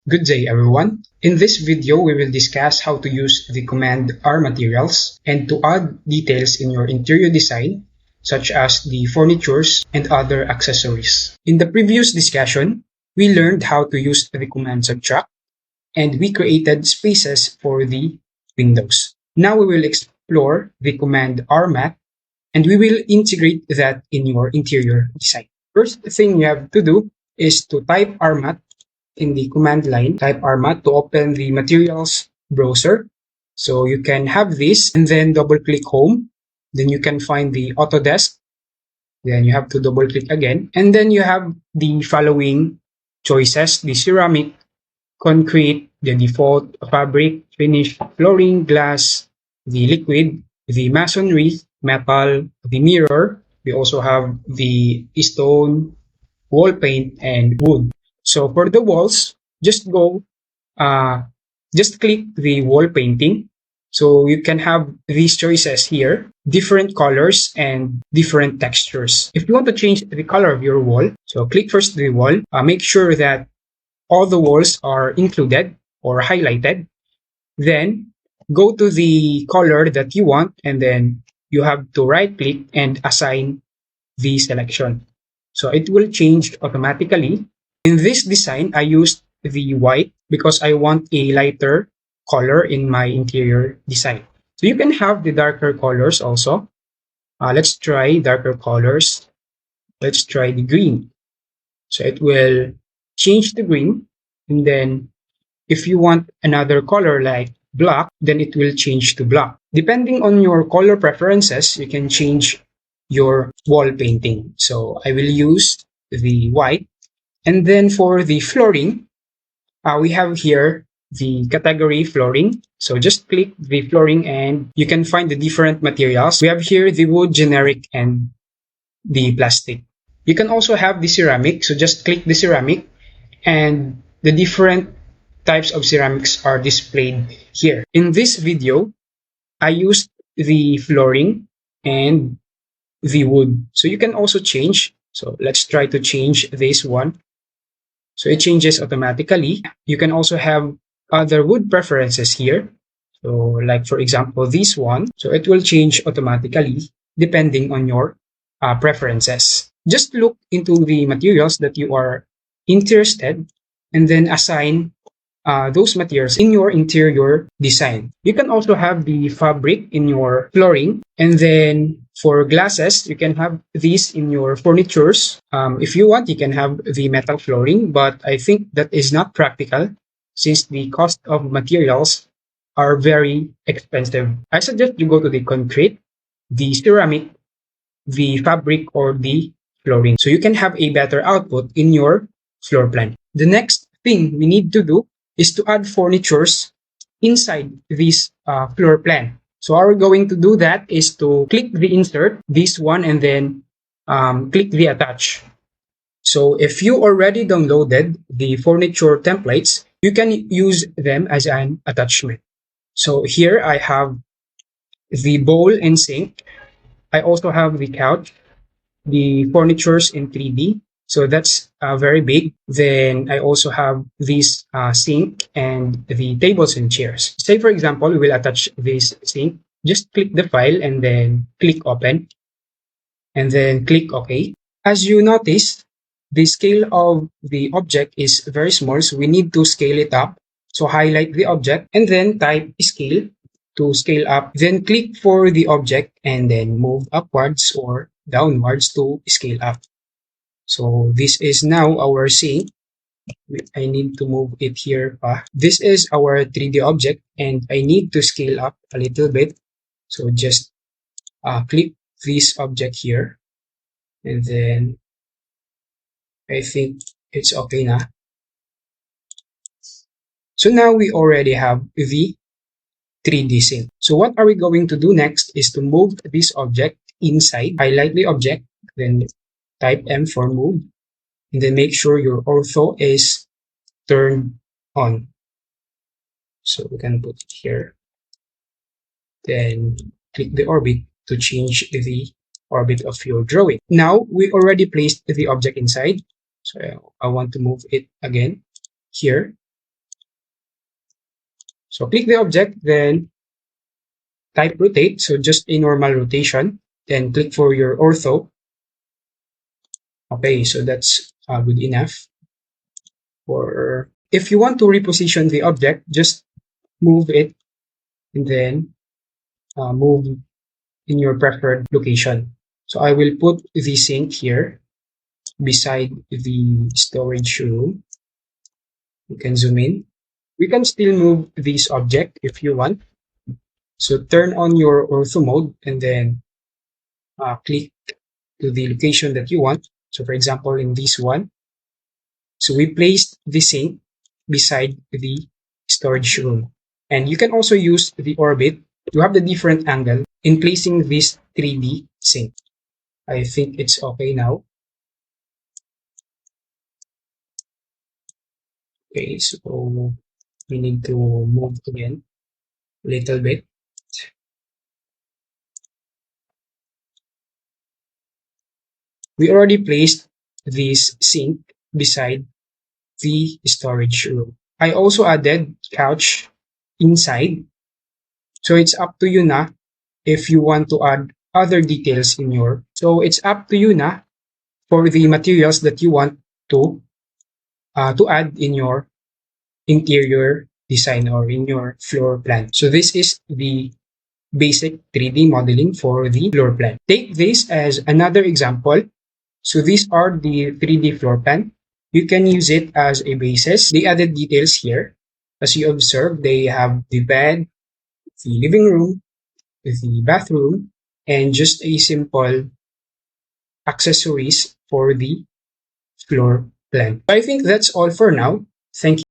Good day everyone. In this video, we will discuss how to use the command R materials and to add details in your interior design, such as the furnitures and other accessories. In the previous discussion, we learned how to use the command subtract and we created spaces for the windows. Now we will explore the command RMAT and we will integrate that in your interior design. First thing you have to do is to type RMAT in the command line, type RMAT to open the materials browser. So you can have this and then double click home. Then you can find the Autodesk. Then you have to double click again. And then you have the following choices: the ceramic, concrete, the default, fabric, finish, flooring, glass, the liquid, the masonry, metal, the mirror. We also have the stone, wall paint, and wood. So for the walls, just go, just click the wall painting. So you can have these choices here, different colors and different textures. If you want to change the color of your wall, so click first the wall, make sure that all the walls are included or highlighted. Then go to the color that you want and then you have to right click and assign the selection. So it will change automatically. In this design, I used the white because I want a lighter color in my interior design. So you can have the darker colors also. Let's try darker colors. Let's try the green. So it will change the green. And then if you want another color like black, then it will change to black. Depending on your color preferences, you can change your wall painting. So I will use the white. And then for the flooring, we have here the category flooring. So just click the flooring and you can find the different materials. We have here the wood, generic, and the plastic. You can also have the ceramic. So just click the ceramic and the different types of ceramics are displayed here. In this video, I used the flooring and the wood. So you can also change. So let's try to change this one. So it changes automatically. You can also have other wood preferences here. So like for example, this one. So it will change automatically depending on your preferences. Just look into the materials that you are interested and then assign those materials in your interior design. You can also have the fabric in your flooring, and then for glasses, you can have these in your furnitures. If you want, you can have the metal flooring, but I think that is not practical since the cost of materials are very expensive. I suggest you go to the concrete, the ceramic, the fabric, or the flooring so you can have a better output in your floor plan. The next thing we need to do is to add furnitures inside this floor plan. So how we're going to do that is to click the insert, this one, and then click the attach. So if you already downloaded the furniture templates, you can use them as an attachment. So here I have the bowl and sink. I also have the couch, the furnitures in 3D. So that's very big. Then I also have this sink and the tables and chairs. Say for example, we will attach this sink. Just click the file and then click open. And then click OK. As you notice, the scale of the object is very small. So we need to scale it up. So highlight the object and then type scale to scale up. Then click for the object and then move upwards or downwards to scale up. So this is now our sink. I need to move it here. This is our 3D object and I need to scale up a little bit. So just click this object here and then I think it's okay now. So now we already have the 3D sink. So what are we going to do next is to move this object inside, highlight the object, then type M for move, and then make sure your ortho is turned on. So we can put it here. Then click the orbit to change the orbit of your drawing. Now we already placed the object inside. So I want to move it again here. So click the object, then type rotate, so just a normal rotation. Then click for your ortho. Okay, so that's good enough. Or if you want to reposition the object, just move it and then move in your preferred location. So I will put the sink here beside the storage room. You can zoom in. We can still move this object if you want. So turn on your ortho mode and then click to the location that you want. So for example, in this one, so we placed the sink beside the storage room. And you can also use the orbit to have the different angle in placing this 3D sink. I think it's okay now. Okay, so we need to move again a little bit. We already placed this sink beside the storage room. I also added couch inside. So it's up to you na if you want to add other details in your. So it's up to you na for the materials that you want to add in your interior design or in your floor plan. So this is the basic 3D modeling for the floor plan. Take this as another example. So these are the 3D floor plan. You can use it as a basis. The added details here, as you observe, they have the bed, the living room, the bathroom, and just a simple accessories for the floor plan. So I think that's all for now. Thank you.